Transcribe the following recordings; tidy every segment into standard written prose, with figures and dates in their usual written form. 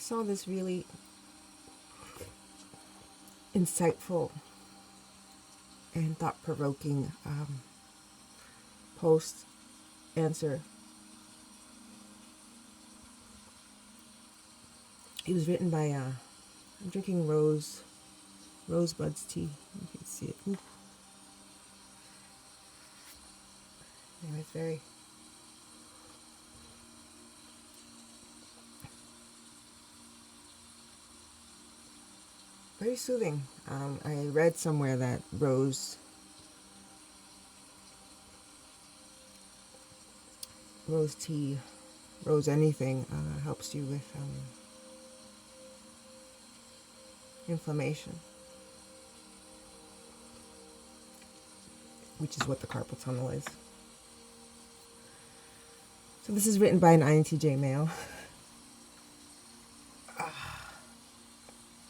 saw this really insightful and thought-provoking post answer. It was written by I'm drinking rosebuds tea. You can see it. Ooh. Anyway, it's very soothing. I read somewhere that rose tea, rose anything, helps you with inflammation, which is what the carpal tunnel is. So this is written by an INTJ male.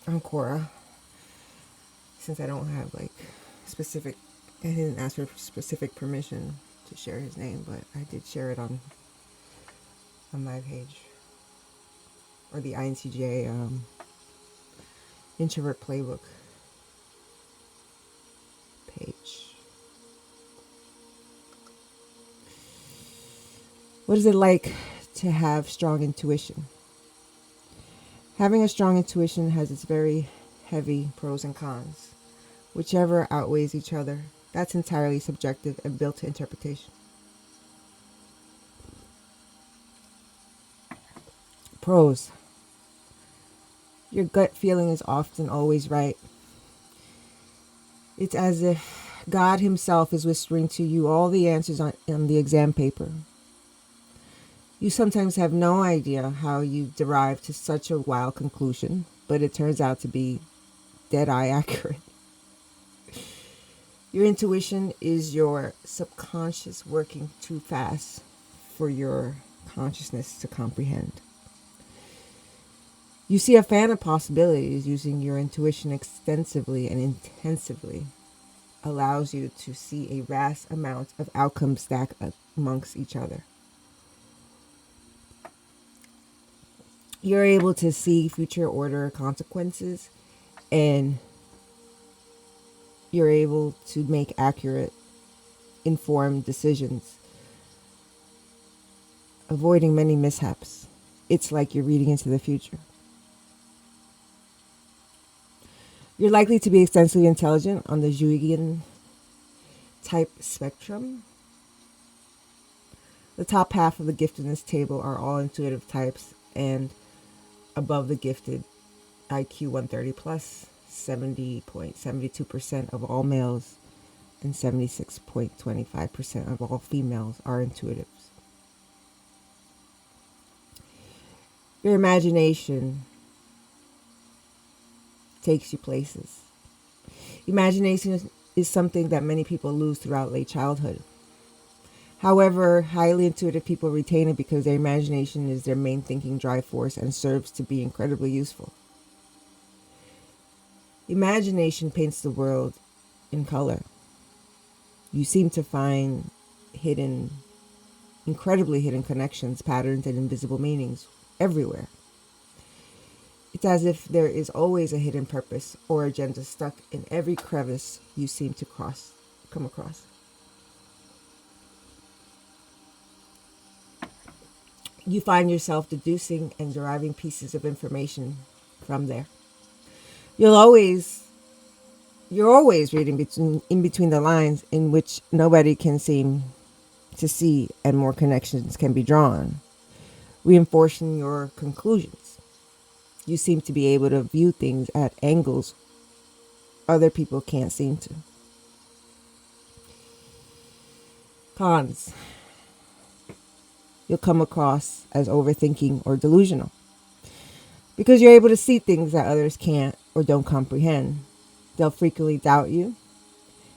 On Quora. Since I don't have I didn't ask for specific permission to share his name, but I did share it on my page, or the INTJ introvert playbook page. What is it like to have strong intuition? Having a strong intuition has its very heavy pros and cons. Whichever outweighs each other, that's entirely subjective and built to interpretation. Pros. Your gut feeling is often always right. It's as if God himself is whispering to you all the answers on the exam paper. You sometimes have no idea how you derived to such a wild conclusion, but it turns out to be dead-eye accurate. Your intuition is your subconscious working too fast for your consciousness to comprehend. You see a fan of possibilities. Using your intuition extensively and intensively allows you to see a vast amount of outcomes stack amongst each other. You're able to see future order consequences, and you're able to make accurate, informed decisions, avoiding many mishaps. It's like you're reading into the future. You're likely to be extensively intelligent on the Jungian type spectrum. The top half of the giftedness table are all intuitive types, and above the gifted, IQ 130 plus, 70.72% of all males and 76.25% of all females are intuitives. Your imagination takes you places. Imagination is something that many people lose throughout late childhood. However, highly intuitive people retain it because their imagination is their main thinking drive force and serves to be incredibly useful. Imagination paints the world in color. You seem to find incredibly hidden connections, patterns, and invisible meanings everywhere. It's as if there is always a hidden purpose or agenda stuck in every crevice you seem to come across. You find yourself deducing and deriving pieces of information from there. You're always reading in between the lines, in which nobody can seem to see, and more connections can be drawn, reinforcing your conclusions. You seem to be able to view things at angles other people can't seem to. Cons. You'll come across as overthinking or delusional, because you're able to see things that others can't or don't comprehend. They'll frequently doubt you.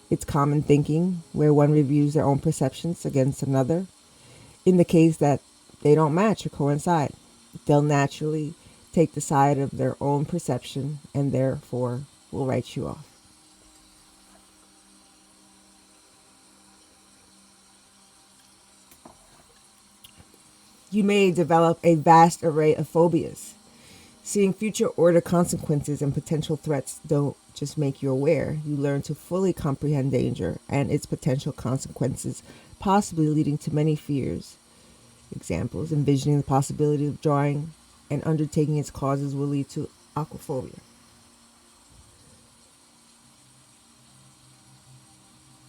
It's common thinking, where one reviews their own perceptions against another. In the case that they don't match or coincide, they'll naturally take the side of their own perception and therefore will write you off. You may develop a vast array of phobias. Seeing future order consequences and potential threats don't just make you aware, you learn to fully comprehend danger and its potential consequences, possibly leading to many fears. Examples: envisioning the possibility of drawing and undertaking its causes will lead to aquaphobia.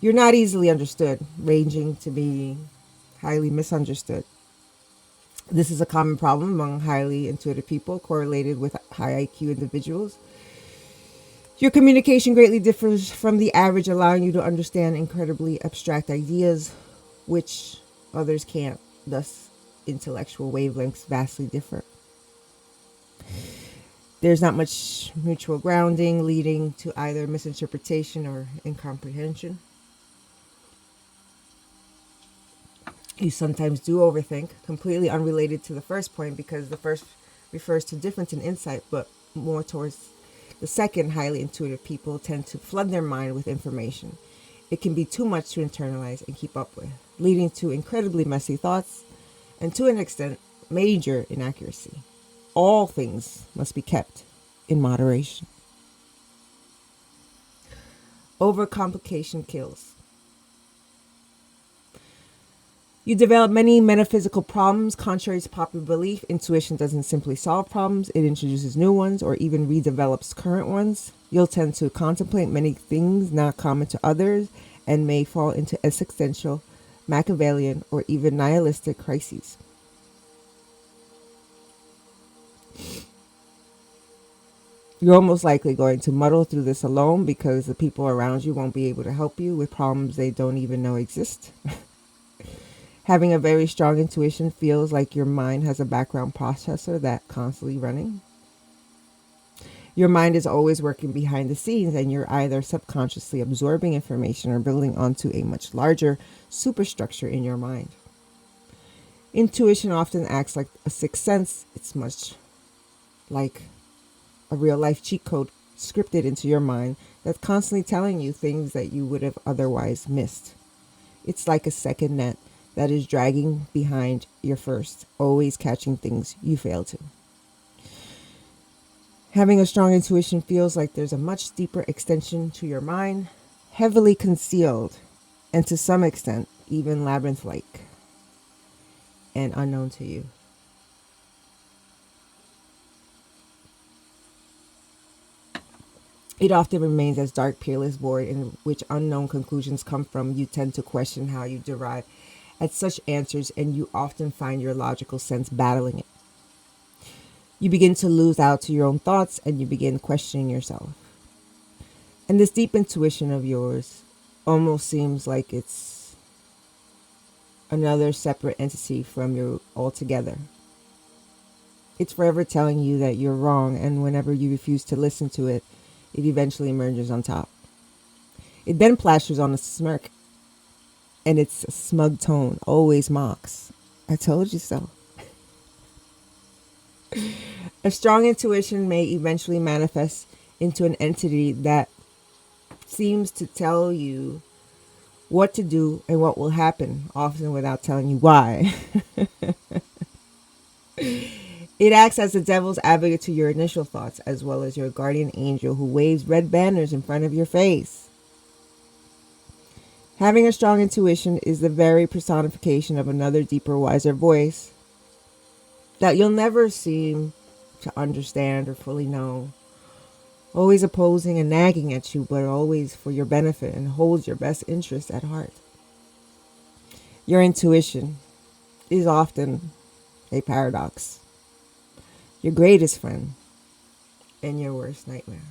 You're not easily understood, ranging to being highly misunderstood. This is a common problem among highly intuitive people correlated with high IQ individuals. Your communication greatly differs from the average, allowing you to understand incredibly abstract ideas, which others can't. Thus, intellectual wavelengths vastly differ. There's not much mutual grounding, leading to either misinterpretation or incomprehension. You sometimes do overthink, completely unrelated to the first point, because the first refers to difference in insight, but more towards the second. Highly intuitive people tend to flood their mind with information. It can be too much to internalize and keep up with, leading to incredibly messy thoughts and, to an extent, major inaccuracy. All things must be kept in moderation. Overcomplication kills. You develop many metaphysical problems. Contrary to popular belief, intuition doesn't simply solve problems, it introduces new ones or even redevelops current ones. You'll tend to contemplate many things not common to others and may fall into existential, Machiavellian, or even nihilistic crises. You're almost likely going to muddle through this alone because the people around you won't be able to help you with problems they don't even know exist. Having a very strong intuition feels like your mind has a background processor that's constantly running. Your mind is always working behind the scenes, and you're either subconsciously absorbing information or building onto a much larger superstructure in your mind. Intuition often acts like a sixth sense. It's much like a real life cheat code scripted into your mind that's constantly telling you things that you would have otherwise missed. It's like a second net that is dragging behind your first, always catching things you fail to. Having a strong intuition feels like there's a much deeper extension to your mind, heavily concealed, and to some extent, even labyrinth-like and unknown to you. It often remains as dark, peerless void in which unknown conclusions come from. You tend to question how you derive at such answers, and you often find your logical sense battling it. You begin to lose out to your own thoughts, and you begin questioning yourself. And this deep intuition of yours almost seems like it's another separate entity from you altogether. It's forever telling you that you're wrong, and whenever you refuse to listen to it, it eventually emerges on top. It then plasters on a smirk, and its smug tone always mocks, "I told you so." A strong intuition may eventually manifest into an entity that seems to tell you what to do and what will happen, often without telling you why. It acts as the devil's advocate to your initial thoughts, as well as your guardian angel who waves red banners in front of your face. Having a strong intuition is the very personification of another deeper, wiser voice that you'll never seem to understand or fully know. Always opposing and nagging at you, but always for your benefit and holds your best interests at heart. Your intuition is often a paradox, your greatest friend and your worst nightmare.